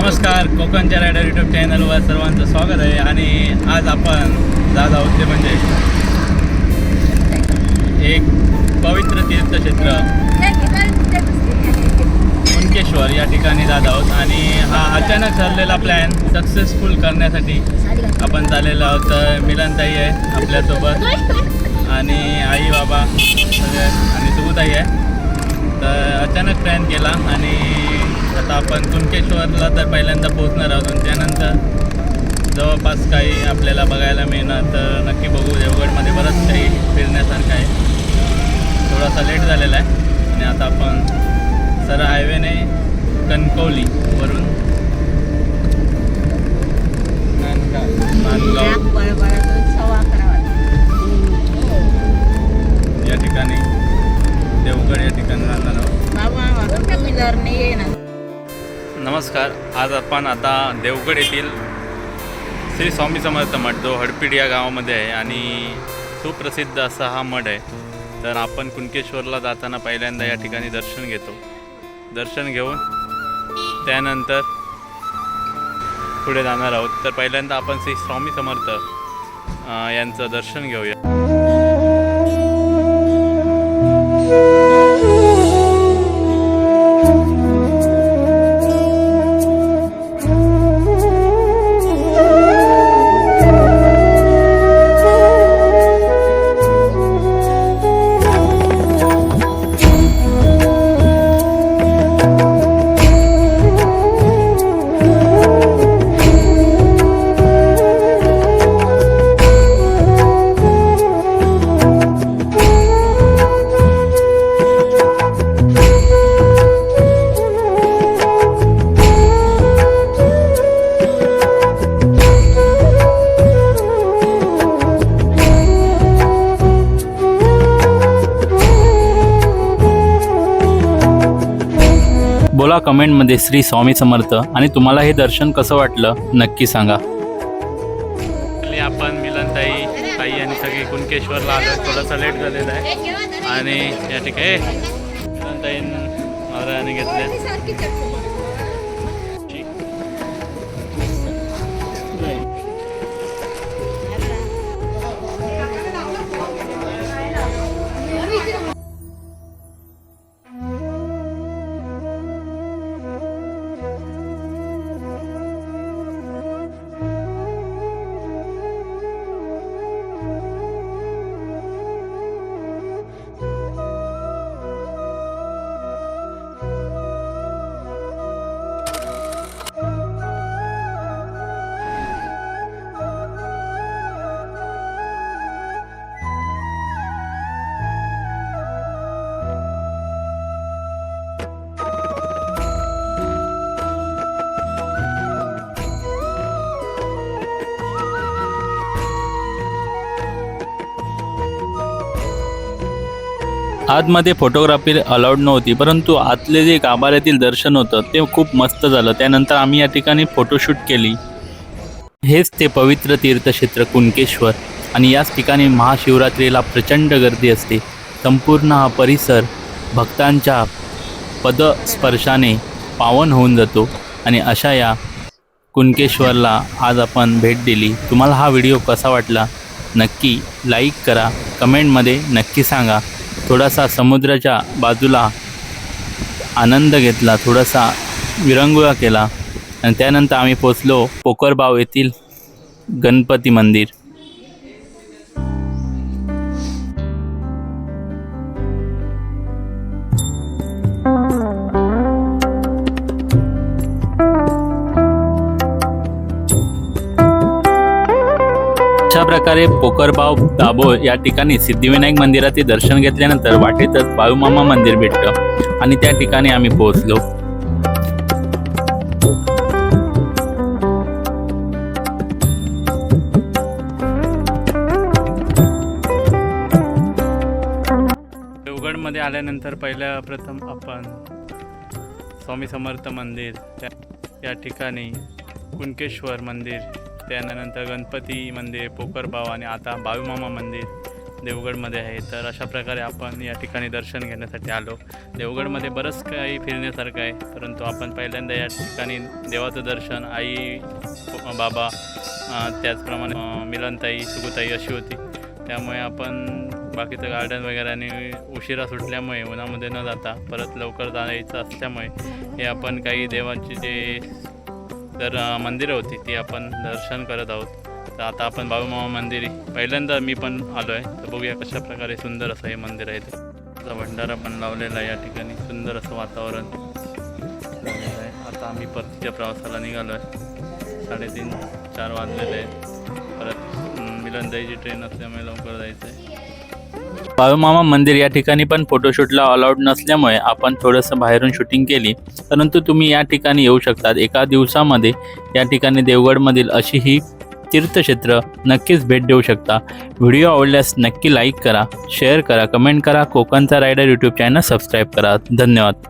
नमस्कार, कोकणच्या rider YouTube चॅनलवर सर्वांचं स्वागत आहे. आणि आज आपण जात आहोत ते म्हणजे एक पवित्र तीर्थक्षेत्र कुणकेश्वर या ठिकाणी जात आहोत. आणि हा अचानक ठरलेला प्लॅन सक्सेसफुल करण्यासाठी आपण चाललेलो आहोत. तर मिलनताई आहे आपल्यासोबत आणि आई बाबा सगळे आणि सुबुताई आहे. तर अचानक प्लॅन केला आणि आता आपण कुणकेश्वरला तर पहिल्यांदा पोहोचणार आहोत. आणि त्यानंतर जवळपास काही आपल्याला बघायला मिळणार तर नक्की बघू. देवगडमध्ये बरंच काही फिरण्यासारखं आहे. थोडासा लेट झालेला आहे आणि आता आपण सरळ हायवेने कणकवलीवरून नांदगाव या ठिकाणी देवगड या ठिकाणी जाणार आहोत. नमस्कार, आज आपण आता देवगड येथील श्री स्वामी समर्थ मठ जो हडपीड या गावामध्ये आहे आणि सुप्रसिद्ध असा हा मठ आहे. तर आपण कुणकेश्वरला जाताना पहिल्यांदा या ठिकाणी दर्शन घेतो. दर्शन घेऊन त्यानंतर पुढे जाणार आहोत. तर पहिल्यांदा आपण श्री स्वामी समर्थ यांचं दर्शन घेऊया. बोला कमेंटमध्ये श्री स्वामी समर्थ आणि तुम्हाला हे दर्शन कसं वाटलं नक्की सांगा. आपण मिलनताई ताई आणि सगळी कुणकेश्वरला आलो. थोडासा लेट झालेला आहे आणि या ठिकाणी मिलनताई महाराजांनी घेतले. आतमध्ये फोटोग्राफी अलाउड नव्हती, परंतु आतले जे गाभाऱ्यातील दर्शन होतं ते खूप मस्त झालं. त्यानंतर आम्ही या ठिकाणी फोटोशूट केली. हेच ते पवित्र तीर्थक्षेत्र कुणकेश्वर आणि याच ठिकाणी महाशिवरात्रीला प्रचंड गर्दी असते. संपूर्ण हा परिसर भक्तांच्या पदस्पर्शाने पावन होऊन जातो. आणि अशा या कुणकेश्वरला आज आपण भेट दिली. तुम्हाला हा व्हिडिओ कसा वाटला नक्की लाईक करा, कमेंटमध्ये नक्की सांगा. थोडासा समुद्राच्या बाजूला आनंद घेतला, थोडासा विरंगुळा केला आणि त्यानंतर आम्ही पोचलो पोकरबाव येथील गणपती मंदिर. अशा प्रकारे पोकरबाव दाभोळ या ठिकाणी सिद्धिविनायक मंदिराचे दर्शन घेतल्यानंतर वाटेतच बाळूमामा मंदिर भेटतं आणि त्या ठिकाणी आम्ही पोहोचलो. देवगडमध्ये आल्यानंतर पहिल्या प्रथम आपण स्वामी समर्थ मंदिर या ठिकाणी कुणकेश्वर मंदिर, त्यानंतर गणपती मंदिर, पोकरबाव आणि आता बाळूमामा मंदिर देवगडमध्ये आहे. तर अशा प्रकारे आपण या ठिकाणी दर्शन घेण्यासाठी आलो. देवगडमध्ये बरंच काही फिरण्यासारखं आहे, परंतु आपण पहिल्यांदा या ठिकाणी देवाचं दर्शन आई, बाबा, त्याचप्रमाणे मिलनताई, सुगुताई अशी होती. त्यामुळे आपण बाकीचं गार्डन वगैरे आणि उशिरा सुटल्यामुळे उन्हामध्ये न जाता परत लवकर जायचं असल्यामुळे हे आपण काही देवांची जे मंदिरं होती ती आपण दर्शन करत आहोत. तर आता आपण बाळूमामा मंदिर पहिल्यांदा मी पण आलो आहे. तर बघूया कशा प्रकारे सुंदर असं हे मंदिर आहे. त्याचा भंडारा पण लावलेला आहे या ठिकाणी. सुंदर असं वातावरण झालेलं आहे. आता आम्ही परतीच्या प्रवासाला निघालो आहे. 3:30-4 वाजलेले आहेत. परत मिलनताईची ट्रेन असल्यामुळे लवकर जायचं आहे. बाळूमामा मंदिर या ठिकाणी पण फोटोशूटला अलाउड नसल्यामुळे आपण थोडंसं बाहेरून शूटिंग केली, परंतु तुम्ही या ठिकाणी येऊ शकतात. एका दिवसामध्ये या ठिकाणी देवगडमधील अशी ही तीर्थक्षेत्र नक्कीच भेट देऊ शकता. व्हिडिओ आवडल्यास नक्की लाईक करा, शेअर करा, कमेंट करा. कोकणचा रायडर यूट्यूब चॅनल सबस्क्राईब करा. धन्यवाद.